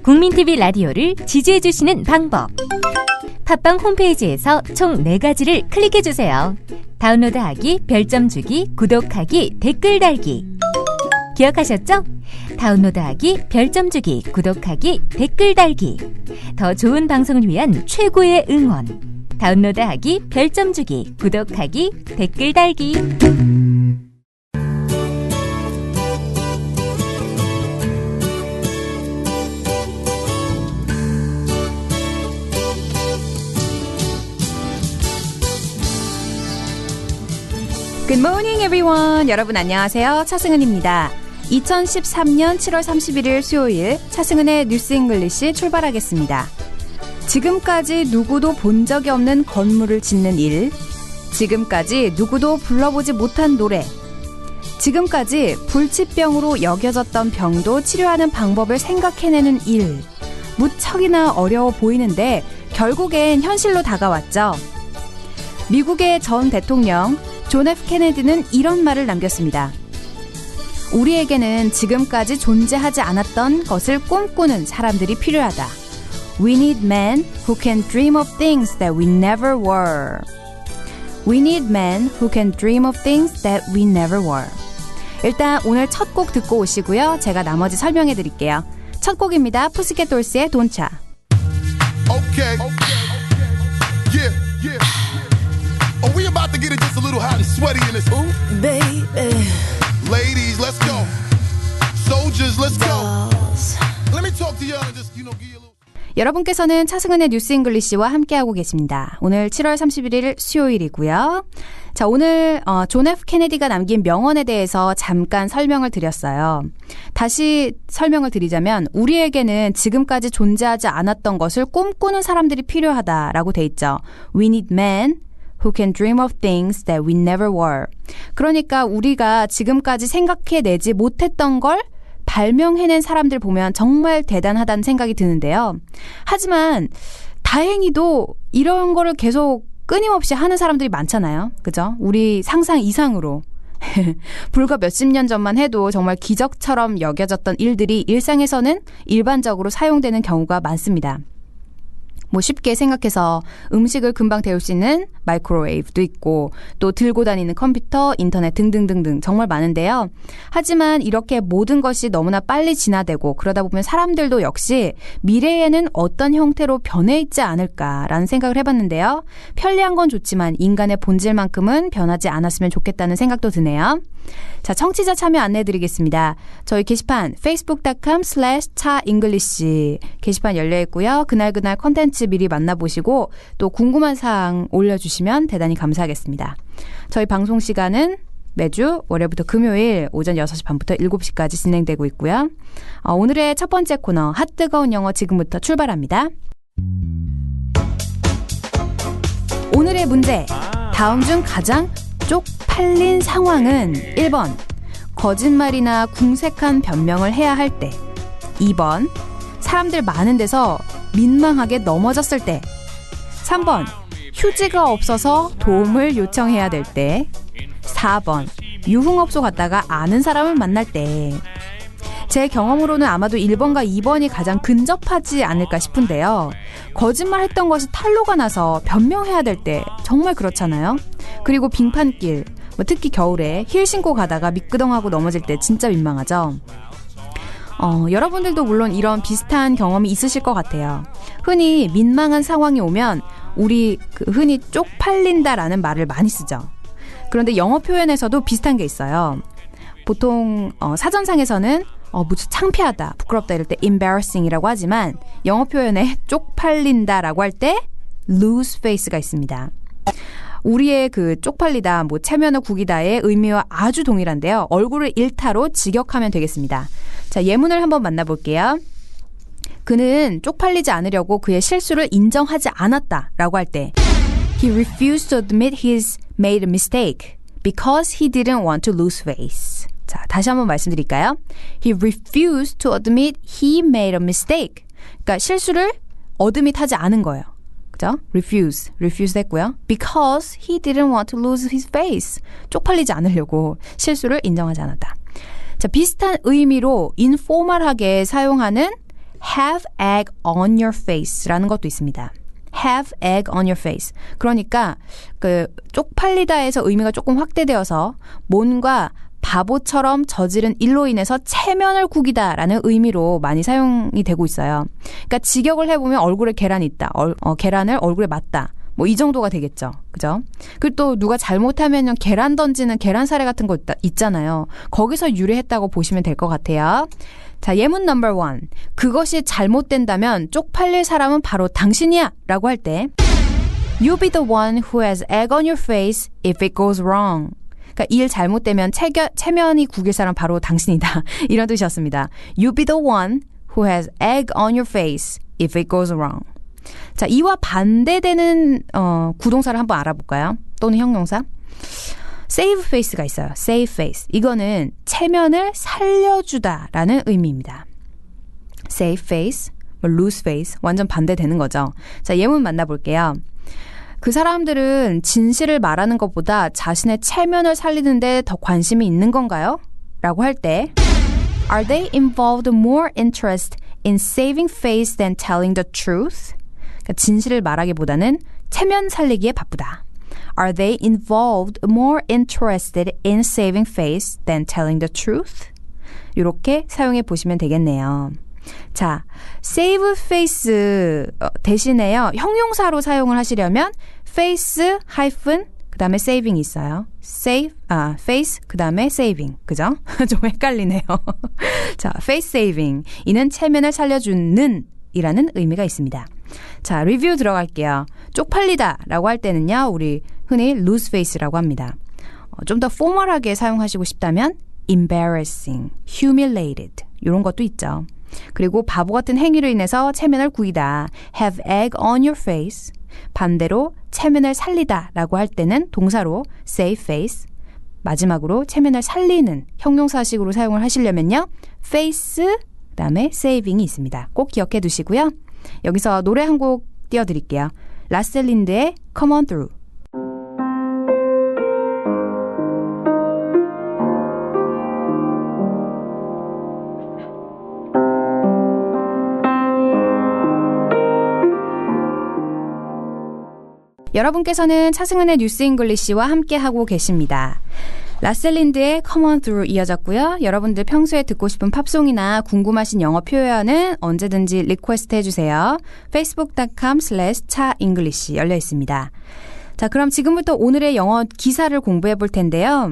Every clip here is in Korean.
국민TV 라디오를 지지해주시는 방법. 팟빵 홈페이지에서 총 4가지를 클릭해주세요. 다운로드하기, 별점 주기, 구독하기, 댓글 달기. 기억하셨죠? 다운로드하기, 별점 주기, 구독하기, 댓글 달기. 더 좋은 방송을 위한 최고의 응원. 다운로드하기, 별점 주기, 구독하기, 댓글 달기. Good morning, everyone. 여러분 안녕하세요. 차승은입니다. 2013년 7월 31일 수요일 차승은의 뉴스 잉글리시 출발하겠습니다. 지금까지 누구도 본 적이 없는 건물을 짓는 일, 지금까지 누구도 불러보지 못한 노래, 지금까지 불치병으로 여겨졌던 병도 치료하는 방법을 생각해내는 일, 무척이나 어려워 보이는데 결국엔 현실로 다가왔죠. 미국의 전 대통령 존 F 케네디는 이런 말을 남겼습니다. 우리에게는 지금까지 존재하지 않았던 것을 꿈꾸는 사람들이 필요하다. We need men who can dream of things that we never were. We need men who can dream of things that we never were. 일단 오늘 첫 곡 듣고 오시고요. 제가 나머지 설명해 드릴게요. 첫 곡입니다. 푸시켓 돌스의 Don't Cha. Okay. Yeah, yeah. Are we about to get it just a little hot and sweaty in this? Ooh, baby. Ladies, let's go. Soldiers, let's go. Let me talk to y'all and just, give you a little. 여러분께서는 차승은의 뉴스 잉글리시와 함께하고 계십니다. 오늘 7월 31일 수요일이고요. 자, 오늘 존 F 케네디가 남긴 명언에 대해서 잠깐 설명을 드렸어요. 다시 설명을 드리자면 우리에게는 지금까지 존재하지 않았던 것을 꿈꾸는 사람들이 필요하다라고 돼 있죠. We need men who can dream of things that we never were. 그러니까 우리가 지금까지 생각해내지 못했던 걸 발명해낸 사람들 보면 정말 대단하다는 생각이 드는데요. 하지만 다행히도 이런 거를 계속 끊임없이 하는 사람들이 많잖아요. 그죠? 우리 상상 이상으로. 불과 몇십 년 전만 해도 정말 기적처럼 여겨졌던 일들이 일상에서는 일반적으로 사용되는 경우가 많습니다. 뭐 쉽게 생각해서 음식을 금방 데울 수 있는 마이크로웨이브도 있고 또 들고 다니는 컴퓨터, 인터넷 등등등등 정말 많은데요. 하지만 이렇게 모든 것이 너무나 빨리 진화되고 그러다 보면 사람들도 역시 미래에는 어떤 형태로 변해 있지 않을까라는 생각을 해봤는데요. 편리한 건 좋지만 인간의 본질만큼은 변하지 않았으면 좋겠다는 생각도 드네요. 자, 청취자 참여 안내해드리겠습니다. 저희 게시판 facebook.com/차잉글리시 게시판 열려있고요. 그날그날 컨텐츠 미리 만나보시고 또 궁금한 사항 올려주시면 대단히 감사하겠습니다. 저희 방송 시간은 매주 월요일부터 금요일 오전 6시 반부터 7시까지 진행되고 있고요. 오늘의 첫 번째 코너 핫뜨거운 영어 지금부터 출발합니다. 오늘의 문제, 다음 중 가장 쪽팔린 상황은 1번 거짓말이나 궁색한 변명을 해야 할 때, 2번 사람들 많은 데서 민망하게 넘어졌을 때, 3번 휴지가 없어서 도움을 요청해야 될 때, 4번 유흥업소 갔다가 아는 사람을 만날 때. 제 경험으로는 아마도 1번과 2번이 가장 근접하지 않을까 싶은데요. 거짓말했던 것이 탄로가 나서 변명해야 될 때 정말 그렇잖아요. 그리고 빙판길, 특히 겨울에 힐 신고 가다가 미끄덩하고 넘어질 때 진짜 민망하죠. 여러분들도 물론 이런 비슷한 경험이 있으실 것 같아요. 흔히 민망한 상황이 오면 우리 흔히 쪽팔린다라는 말을 많이 쓰죠. 그런데 영어 표현에서도 비슷한 게 있어요. 보통 사전상에서는 무슨 창피하다, 부끄럽다 이럴 때 embarrassing이라고 하지만 영어 표현에 쪽팔린다라고 할 때 lose face가 있습니다. 우리의 그 쪽팔리다, 체면을 구기다의 의미와 아주 동일한데요. 얼굴을 일타로 직역하면 되겠습니다. 자, 예문을 한번 만나볼게요. 그는 쪽팔리지 않으려고 그의 실수를 인정하지 않았다라고 할 때 He refused to admit he's made a mistake because he didn't want to lose face. 자, 다시 한번 말씀드릴까요? He refused to admit he made a mistake. 그러니까 실수를 어드밋하지 않은 거예요. 그죠? refuse 했고요. Because he didn't want to lose his face. 쪽팔리지 않으려고 실수를 인정하지 않았다. 자, 비슷한 의미로 인포멀하게 사용하는 have egg on your face라는 것도 있습니다. have egg on your face. 그러니까 그 쪽팔리다에서 의미가 조금 확대되어서 뭔가 바보처럼 저지른 일로 인해서 체면을 구기다라는 의미로 많이 사용이 되고 있어요. 그러니까 직역을 해보면 얼굴에 계란이 있다. 계란을 얼굴에 맞다. 뭐 이 정도가 되겠죠. 그죠? 그리고 또 누가 잘못하면 계란 던지는 계란 사례 같은 거 있잖아요. 거기서 유래했다고 보시면 될 것 같아요. 자, 예문 넘버 1. 그것이 잘못된다면 쪽팔릴 사람은 바로 당신이야 라고 할 때 You'll be the one who has egg on your face if it goes wrong. 그러니까 일 잘못되면 체면이 구길 사람 바로 당신이다. 이런 뜻이었습니다. You'll be the one who has egg on your face if it goes wrong. 자, 이와 반대되는 구동사를 한번 알아볼까요? 또는 형용사. save face가 있어요. save face. 이거는 체면을 살려주다라는 의미입니다. save face, lose face 완전 반대되는 거죠. 자, 예문 만나볼게요. 그 사람들은 진실을 말하는 것보다 자신의 체면을 살리는 데 더 관심이 있는 건가요? 라고 할 때 Are they involved more interest in saving face than telling the truth? 그러니까 진실을 말하기보다는 체면 살리기에 바쁘다. Are they involved more interested in saving face than telling the truth? 이렇게 사용해 보시면 되겠네요. 자, save face 대신에요. 형용사로 사용을 하시려면 face 하이픈 그다음에 saving이 있어요. face 그다음에 saving. 그죠? 좀 헷갈리네요. 자, face saving. 이는 체면을 살려주는 이라는 의미가 있습니다. 자, 리뷰 들어갈게요. 쪽팔리다 라고 할 때는요. 우리 흔히 lose face라고 합니다. 좀 더 포멀하게 사용하시고 싶다면 embarrassing, humiliated 이런 것도 있죠. 그리고 바보 같은 행위로 인해서 체면을 구이다. have egg on your face. 반대로 체면을 살리다 라고 할 때는 동사로 save face. 마지막으로 체면을 살리는 형용사식으로 사용을 하시려면요. face 그다음에 saving이 있습니다. 꼭 기억해 두시고요. 여기서 노래 한 곡 띄워드릴게요. 라셀린드의 Come On Through. 여러분께서는 차승은의 뉴스 잉글리시와 함께하고 계십니다. 라셀린드의 Come On Through 이어졌고요. 여러분들 평소에 듣고 싶은 팝송이나 궁금하신 영어 표현은 언제든지 리퀘스트 해주세요. facebook.com/차잉글리시 열려 있습니다. 자, 그럼 지금부터 오늘의 영어 기사를 공부해 볼 텐데요.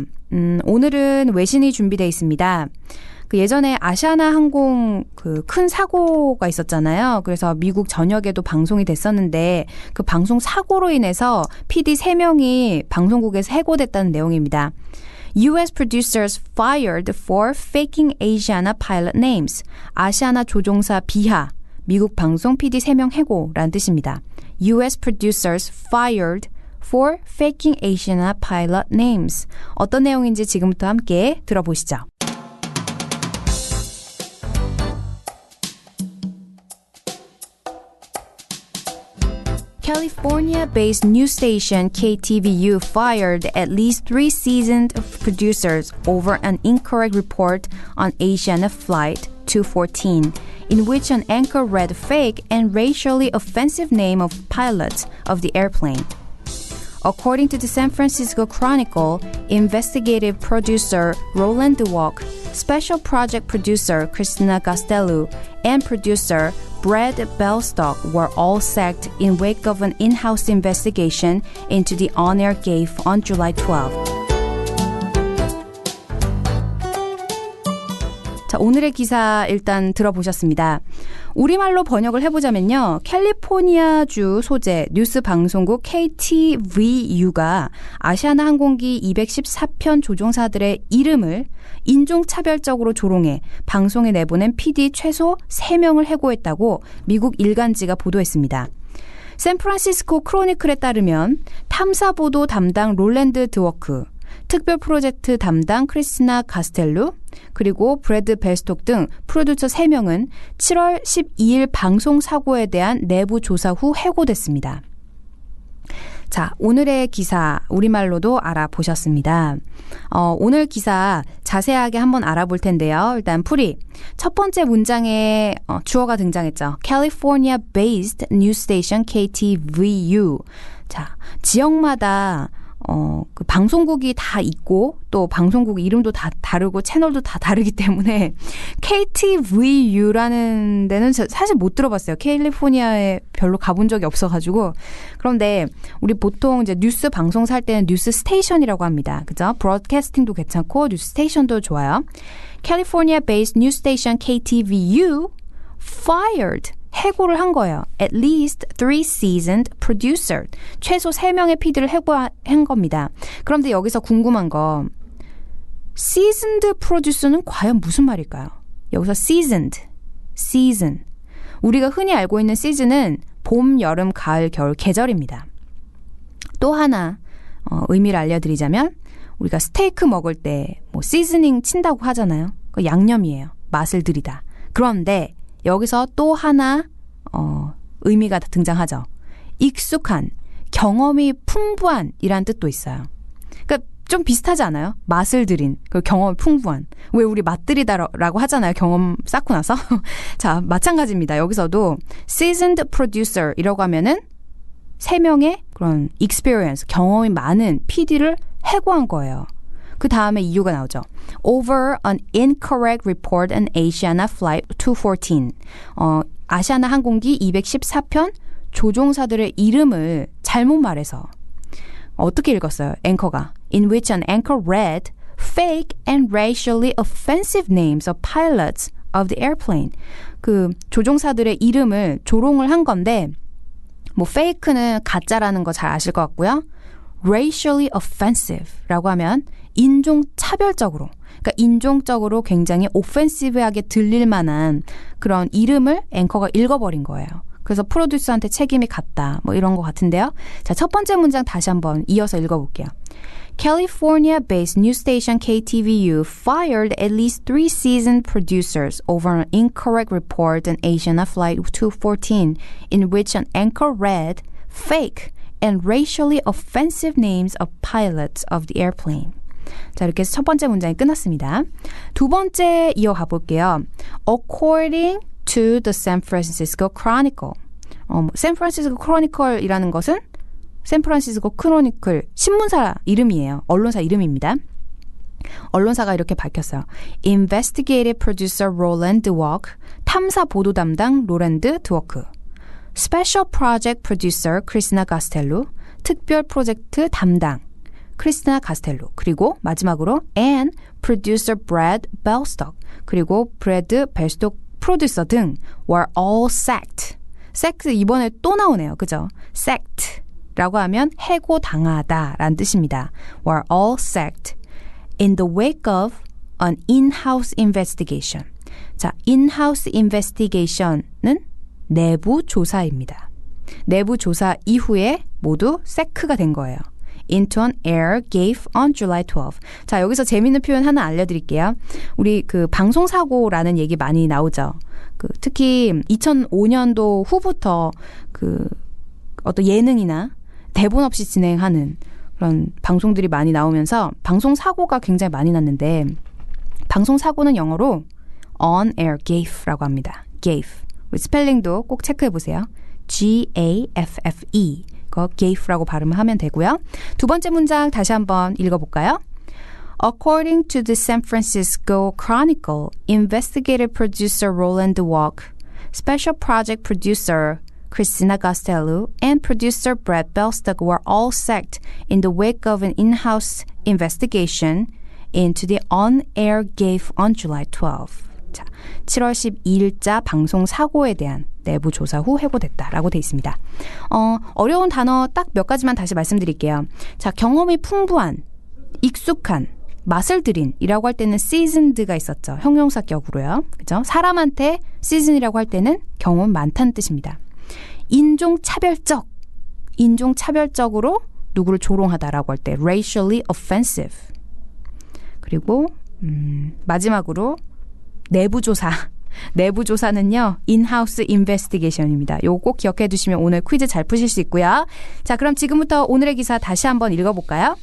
오늘은 외신이 준비되어 있습니다. 그 예전에 아시아나 항공 그 큰 사고가 있었잖아요. 그래서 미국 전역에도 방송이 됐었는데 그 방송 사고로 인해서 PD 3명이 방송국에서 해고됐다는 내용입니다. US producers fired for faking Asiana pilot names. 아시아나 조종사 비하. 미국 방송 PD 3명 해고라는 뜻입니다. US producers fired for faking Asiana pilot names. 어떤 내용인지 지금부터 함께 들어보시죠. California-based news station KTVU fired at least 3 seasoned producers over an incorrect report on Asiana Flight 214, in which an anchor read fake and racially offensive name of pilots of the airplane. According to the San Francisco Chronicle, investigative producer Roland DeWalk, special project producer Christina Costello, and producer Brad Belstock were all sacked in wake of an in-house investigation into the on-air gaffe on July 12. 자, 오늘의 기사 일단 들어보셨습니다. 우리말로 번역을 해보자면요. 캘리포니아주 소재 뉴스 방송국 KTVU가 아시아나 항공기 214편 조종사들의 이름을 인종차별적으로 조롱해 방송에 내보낸 PD 최소 3명을 해고했다고 미국 일간지가 보도했습니다. 샌프란시스코 크로니클에 따르면 탐사보도 담당 롤랜드 드워크, 특별 프로젝트 담당 크리스티나 가스텔루, 그리고 브래드 벨스톡 등 프로듀서 3명은 7월 12일 방송 사고에 대한 내부 조사 후 해고됐습니다. 자, 오늘의 기사 우리말로도 알아보셨습니다. 오늘 기사 자세하게 한번 알아볼 텐데요. 일단 풀이. 첫 번째 문장에 주어가 등장했죠. California-based news station KTVU. 자, 지역마다 그 방송국이 다 있고 또 방송국 이름도 다 다르고 채널도 다 다르기 때문에 KTVU라는 데는 사실 못 들어봤어요. 캘리포니아에 별로 가본 적이 없어가지고. 그런데 우리 보통 이제 뉴스 방송 살 때는 뉴스 스테이션이라고 합니다. 그죠? 브로드캐스팅도 괜찮고 뉴스 스테이션도 좋아요. California-based news station KTVU fired. 해고를 한 거예요. At least 3 seasoned producer. 최소 3명의 PD를 해고한 겁니다. 그런데 여기서 궁금한 거 seasoned producer는 과연 무슨 말일까요? 여기서 seasoned, season. 우리가 흔히 알고 있는 시즌은 봄, 여름, 가을, 겨울 계절입니다. 또 하나 의미를 알려드리자면 우리가 스테이크 먹을 때 뭐 시즈닝 친다고 하잖아요. 그 양념이에요. 맛을 들이다. 그런데 여기서 또 하나 의미가 등장하죠. 익숙한, 경험이 풍부한 이란 뜻도 있어요. 그러니까 좀 비슷하지 않아요? 맛을 들인, 그 경험이 풍부한. 왜 우리 맛들이다라고 하잖아요. 경험 쌓고 나서. 자, 마찬가지입니다. 여기서도 seasoned producer이라고 하면은 3명의 그런 experience, 경험이 많은 PD를 해고한 거예요. 그 다음에 이유가 나오죠. Over an incorrect report on Asiana Flight 214. 아시아나 항공기 214편 조종사들의 이름을 잘못 말해서 어떻게 읽었어요? 앵커가. In which an anchor read fake and racially offensive names of pilots of the airplane. 그 조종사들의 이름을 조롱을 한 건데 뭐 fake는 가짜라는 거 잘 아실 것 같고요. racially offensive라고 하면 인종차별적으로, 그러니까 인종적으로 굉장히 오펜시브하게 들릴 만한 그런 이름을 앵커가 읽어버린 거예요. 그래서 프로듀서한테 책임이 갔다. 뭐 이런 것 같은데요. 자, 첫 번째 문장 다시 한번 이어서 읽어볼게요. California-based news station KTVU fired at least 3 seasoned producers over an incorrect report on Asiana Flight 214 in which an anchor read fake and racially offensive names of pilots of the airplane. 자, 이렇게 해서 첫 번째 문장이 끝났습니다. 두 번째 이어가 볼게요. According to the San Francisco Chronicle. 샌프란시스코 크로니컬이라는 것은 샌프란시스코 크로니클 신문사 이름이에요. 언론사 이름입니다. 언론사가 이렇게 밝혔어요. Investigative producer Roland Dwork, 탐사 보도 담당 로랜드 드워크. Special project producer 크리스티나 가스텔로, 특별 프로젝트 담당 크리스티나 가스텔로. 그리고 마지막으로 and producer Brad Belstock, 그리고 브래드 벨스톡 프로듀서 등 were all sacked. sacked 이번에 또 나오네요. 그죠? sacked라고 하면 해고당하다라는 뜻입니다. were all sacked in the wake of an in-house investigation. 자, in-house investigation은 내부 조사입니다. 내부 조사 이후에 모두 세크가 된 거예요. Into an air gaffe on July 12. 자, 여기서 재미있는 표현 하나 알려드릴게요. 우리 그 방송사고라는 얘기 많이 나오죠. 그 특히 2005년도 후부터 그 어떤 예능이나 대본 없이 진행하는 그런 방송들이 많이 나오면서 방송사고가 굉장히 많이 났는데 방송사고는 영어로 on air gaffe라고 합니다. gaffe. 스펠링도 꼭 체크해 보세요. G-A-F-F-E. 그거 gaffe라고 발음을 하면 되고요. 두 번째 문장 다시 한번 읽어볼까요? According to the San Francisco Chronicle, investigative producer Roland Dwork, special project producer Christina Costello, and producer Brad Belstock were all sacked in the wake of an in-house investigation into the on-air gaffe on July 12. 자, 7월 12일자 방송 사고에 대한 내부 조사 후 해고됐다라고 돼 있습니다. 어려운 단어 딱 몇 가지만 다시 말씀드릴게요. 자, 경험이 풍부한, 익숙한, 맛을 들인이라고 할 때는 seasoned가 있었죠. 형용사격으로요. 그죠? 사람한테 season이라고 할 때는 경험 많다는 뜻입니다. 인종차별적으로 누구를 조롱하다라고 할 때 racially offensive. 그리고 마지막으로 내부조사. 내부 조사는요, in-house investigation입니다. 요거 꼭 기억해 두시면 오늘 퀴즈 잘 푸실 수 있고요. 자, 그럼 지금부터 오늘의 기사 다시 한번 읽어볼까요?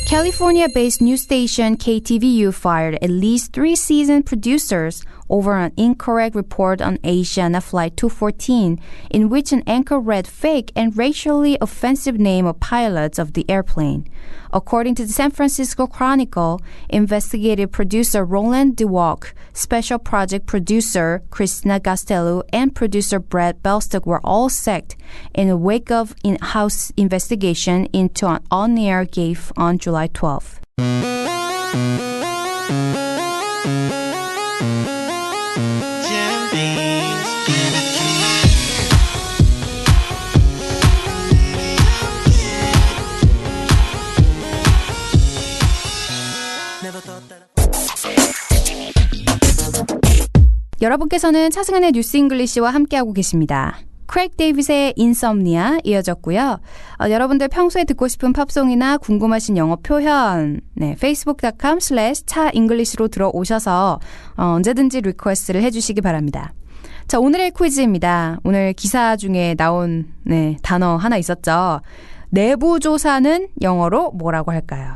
California-based news station KTVU fired at least 3 seasoned producers over an incorrect report on Asiana Flight 214, in which an anchor read fake and racially offensive name of pilots of the airplane. According to the San Francisco Chronicle, investigative producer Roland DeWalk, special project producer Christina Gastello, and producer Brad Belstock were all sacked in the wake of in-house investigation into an on-air gaffe on July 12th. 여러분께서는 차승은의 뉴스 잉글리시와 함께하고 계십니다. 크레이크 데이빗의 인썸니아 이어졌고요. 여러분들 평소에 듣고 싶은 팝송이나 궁금하신 영어 표현 facebook.com/차잉글리시로 들어오셔서 언제든지 리퀘스트를 해주시기 바랍니다. 자, 오늘의 퀴즈입니다. 오늘 기사 중에 나온 단어 하나 있었죠. 내부조사는 영어로 뭐라고 할까요?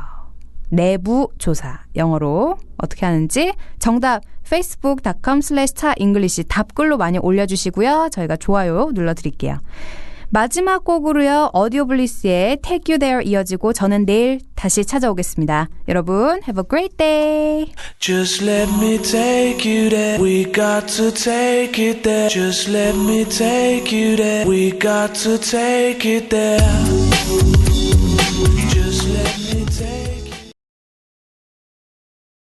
내부조사 영어로 어떻게 하는지 정답 facebook.com/차잉글리시 답글로 많이 올려주시고요. 저희가 좋아요 눌러드릴게요. 마지막 곡으로요. 어디오블리스의 Take You There 이어지고 저는 내일 다시 찾아오겠습니다. 여러분 have a great day. Just let me take you there. We got to take it there. Just let me take you there. We got to take it there.